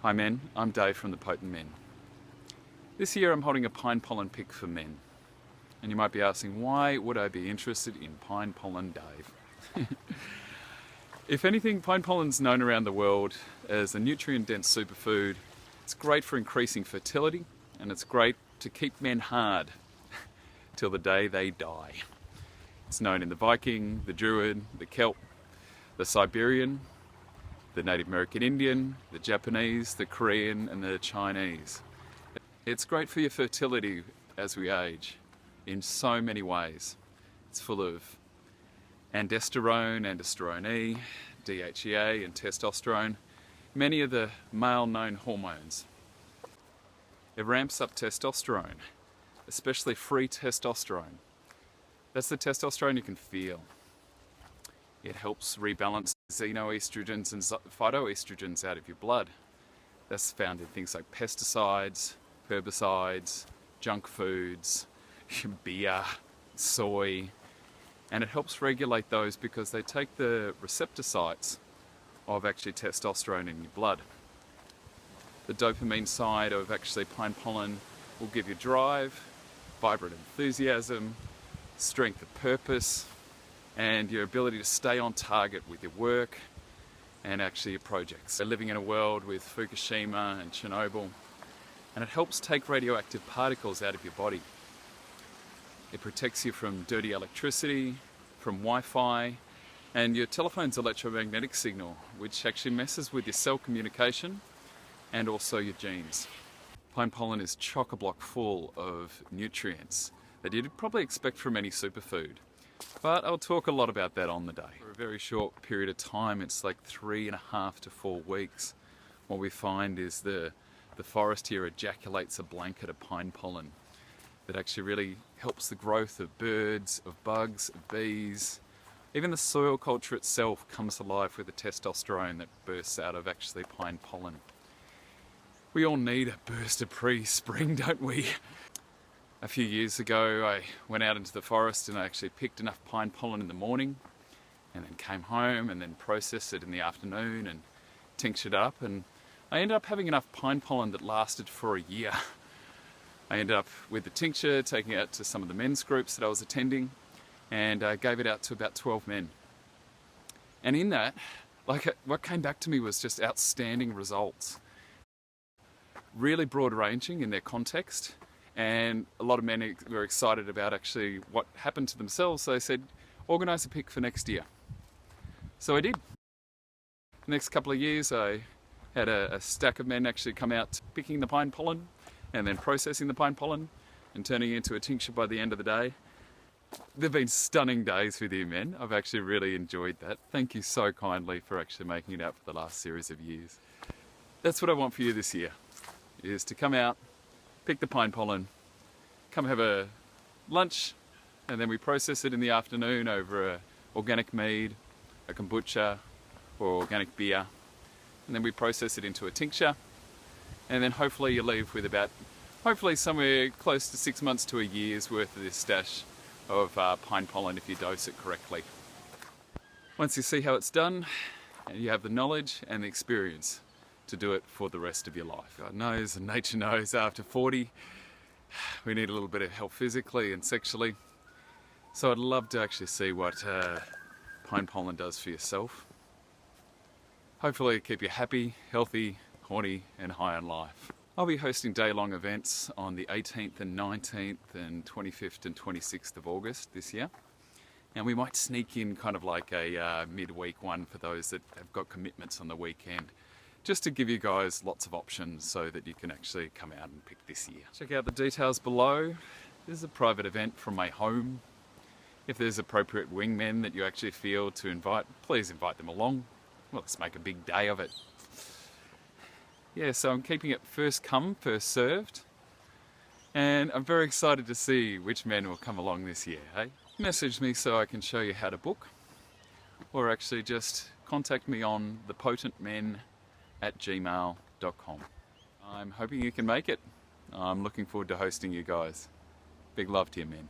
Hi men, I'm Dave from the Potent Men. This year I'm holding a pine pollen pick for men. And you might be asking, why would I be interested in pine pollen, Dave? If anything, pine pollen's known around the world as a nutrient-dense superfood. It's great for increasing fertility, and it's great to keep men hard till the day they die. It's known in the Viking, the Druid, the Celt, the Siberian, the Native American Indian, the Japanese, the Korean and the Chinese. It's great for your fertility as we age in so many ways. It's full of androsterone, androsterone E, DHEA and testosterone, many of the male known hormones. It ramps up testosterone, especially free testosterone. That's the testosterone you can feel. It helps rebalance xenoestrogens and phytoestrogens out of your blood. That's found in things like pesticides, herbicides, junk foods, beer, soy, and it helps regulate those because they take the receptor sites of actually testosterone in your blood. The dopamine side of actually pine pollen will give you drive, vibrant enthusiasm, strength of purpose, and your ability to stay on target with your work and actually your projects. We're living in a world with Fukushima and Chernobyl, and it helps take radioactive particles out of your body. It protects you from dirty electricity, from Wi-Fi, and your telephone's electromagnetic signal, which actually messes with your cell communication and also your genes. Pine pollen is chock-a-block full of nutrients that you'd probably expect from any superfood. But I'll talk a lot about that on the day. For a very short period of time, it's like 3.5 to 4 weeks, what we find is the forest here ejaculates a blanket of pine pollen that actually really helps the growth of birds, of bugs, of bees. Even the soil culture itself comes alive with the testosterone that bursts out of actually pine pollen. We all need a burst of pre-spring, don't we? A few years ago I went out into the forest and I actually picked enough pine pollen in the morning and then came home and then processed it in the afternoon and tinctured it up, and I ended up having enough pine pollen that lasted for a year. I ended up with the tincture, taking it out to some of the men's groups that I was attending, and I gave it out to about 12 men. And in that, what came back to me was just outstanding results. Really broad ranging in their context. And a lot of men were excited about actually what happened to themselves. So they said, organise a pick for next year. So I did. The next couple of years I had a stack of men actually come out picking the pine pollen and then processing the pine pollen and turning it into a tincture by the end of the day. They've been stunning days with you men. I've actually really enjoyed that. Thank you so kindly for actually making it out for the last series of years. That's what I want for you this year, is to come out, pick the pine pollen, come have a lunch, and then we process it in the afternoon over a organic mead, a kombucha, or organic beer, and then we process it into a tincture, and then hopefully you leave with hopefully somewhere close to 6 months to a year's worth of this stash of pine pollen if you dose it correctly. Once you see how it's done, you have the knowledge and the experience to do it for the rest of your life. God knows and nature knows after 40 we need a little bit of help physically and sexually, so I'd love to actually see what pine pollen does for yourself. Hopefully keep you happy, healthy, horny and high on life. I'll be hosting day-long events on the 18th and 19th and 25th and 26th of August this year, and we might sneak in kind of like a midweek one for those that have got commitments on the weekend, just to give you guys lots of options so that you can actually come out and pick this year. Check out the details below. This is a private event from my home. If there's appropriate wingmen that you actually feel to invite, please invite them along. Well, let's make a big day of it. Yeah, so I'm keeping it first come, first served. And I'm very excited to see which men will come along this year, hey? Message me so I can show you how to book, or actually just contact me on thepotentmen@gmail.com. I'm hoping you can make it. I'm looking forward to hosting you guys. Big love to you, men.